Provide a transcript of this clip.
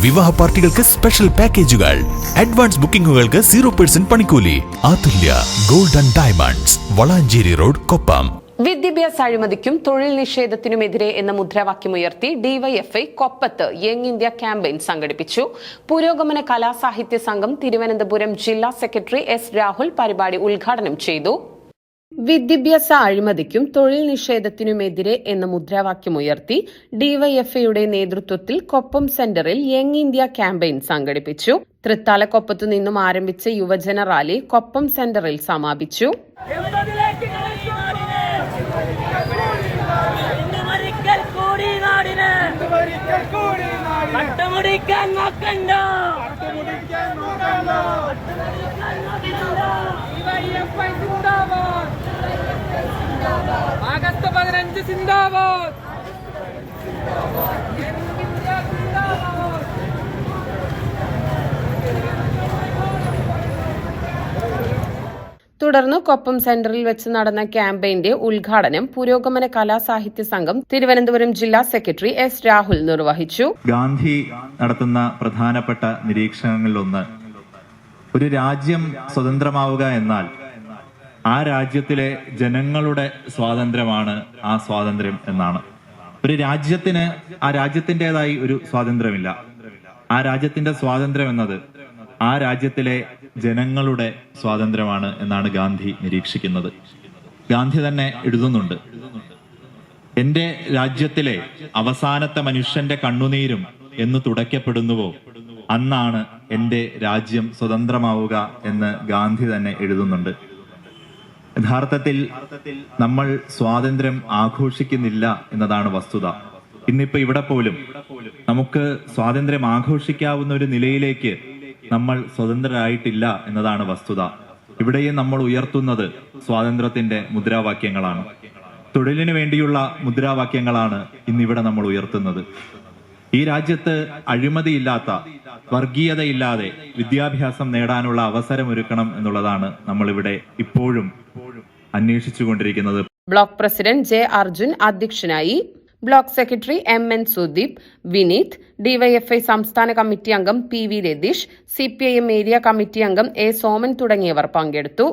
വിവാഹ പാർട്ടികൾക്ക് സ്പെഷ്യൽ പാക്കേജുകൾ, അഡ്വാൻസ് ബുക്കിംഗുകൾക്ക് 0% പണിക്കൂലി. Athulya gold and diamonds, Valanchery road, Koppam. വിദ്യാഭ്യാസ അഴിമതിക്കും തൊഴിൽ നിഷേധത്തിനുമെതിരെ എന്ന മുദ്രാവാക്യമുയർത്തി ഡിവൈഎഫ്ഐ കൊപ്പത്ത് യങ് ഇന്ത്യ ക്യാമ്പയിൻ സംഘടിപ്പിച്ചു. പുരോഗമന കലാസാഹിത്യ സംഘം തിരുവനന്തപുരം ജില്ലാ സെക്രട്ടറി എസ് രാഹുൽ പരിപാടി ഉദ്ഘാടനം ചെയ്തു. വിദ്യാഭ്യാസ അഴിമതിക്കും തൊഴിൽ നിഷേധത്തിനുമെതിരെ എന്ന മുദ്രാവാക്യമുയർത്തി ഡിവൈഎഫ്ഐയുടെ നേതൃത്വത്തിൽ കൊപ്പം സെന്ററിൽ യങ് ഇന്ത്യ ക്യാമ്പയിൻ സംഘടിപ്പിച്ചു. തൃത്താലക്കൊപ്പത്തു നിന്നും ആരംഭിച്ച യുവജന റാലി കൊപ്പം സെന്ററിൽ സമാപിച്ചു. ആഗസ്റ്റ് 15 സിന്ദാബാദ്. തുടർന്ന് കൊപ്പം സെന്ററിൽ വെച്ച് നടന്ന ക്യാമ്പയിന്റെ ഉദ്ഘാടനം പുരോഗമന കലാസാഹിത്യ സംഘം തിരുവനന്തപുരം ജില്ലാ സെക്രട്ടറി എസ് രാഹുൽ നിർവഹിച്ചു. ഗാന്ധി നടത്തുന്ന പ്രധാനപ്പെട്ട നിരീക്ഷണങ്ങളിലൊന്ന്, ഒരു രാജ്യം സ്വതന്ത്രമാവുക എന്നാൽ ആ രാജ്യത്തിലെ ജനങ്ങളുടെ സ്വാതന്ത്ര്യമാണ് ആ സ്വാതന്ത്ര്യം എന്നാണ്. ഒരു രാജ്യത്തിന് ആ രാജ്യത്തിൻ്റെതായി ഒരു സ്വാതന്ത്ര്യമില്ല. ആ രാജ്യത്തിന്റെ സ്വാതന്ത്ര്യം എന്നത് ആ രാജ്യത്തിലെ ജനങ്ങളുടെ സ്വാതന്ത്ര്യമാണ് എന്നാണ് ഗാന്ധി നിരീക്ഷിക്കുന്നത്. ഗാന്ധി തന്നെ എഴുതുന്നുണ്ട്, എന്റെ രാജ്യത്തിലെ അവസാനത്തെ മനുഷ്യന്റെ കണ്ണുനീരും എന്ന് തുടയ്ക്കപ്പെടുന്നുവോ അന്നാണ് എന്റെ രാജ്യം സ്വതന്ത്രമാവുക എന്ന് ഗാന്ധി തന്നെ എഴുതുന്നുണ്ട്. യഥാർത്ഥത്തിൽ നമ്മൾ സ്വാതന്ത്ര്യം ആഘോഷിക്കുന്നില്ല എന്നതാണ് വസ്തുത. ഇന്നിപ്പോ ഇവിടെ പോലും നമുക്ക് സ്വാതന്ത്ര്യം ആഘോഷിക്കാവുന്ന ഒരു നിലയിലേക്ക് നമ്മൾ സ്വതന്ത്രരായിട്ടില്ല എന്നതാണ് വസ്തുത. ഇവിടെയും നമ്മൾ ഉയർത്തുന്നത് സ്വാതന്ത്ര്യത്തിന്റെ മുദ്രാവാക്യങ്ങളാണ്. തൊഴിലിനു വേണ്ടിയുള്ള മുദ്രാവാക്യങ്ങളാണ് ഇന്നിവിടെ നമ്മൾ ഉയർത്തുന്നത്. ഈ രാജ്യത്ത് അഴിമതിയില്ലാത്ത, വർഗീയതയില്ലാതെ വിദ്യാഭ്യാസം നേടാനുള്ള അവസരമൊരുക്കണം എന്നുള്ളതാണ് നമ്മളിവിടെ ഇപ്പോഴും അന്വേഷിച്ചുകൊണ്ടിരിക്കുന്നത്. ബ്ലോക്ക് പ്രസിഡന്റ് ജെ അർജുൻ അധ്യക്ഷനായി. Block secretary M N. Sudeep, Vineeth, DYFI സംസ്ഥാന കമ്മിറ്റി അംഗം P V. Ratheesh, CPIM area committee അംഗം എ. സോമൻ തുടങ്ങിയവർ പങ്കെടുത്തു.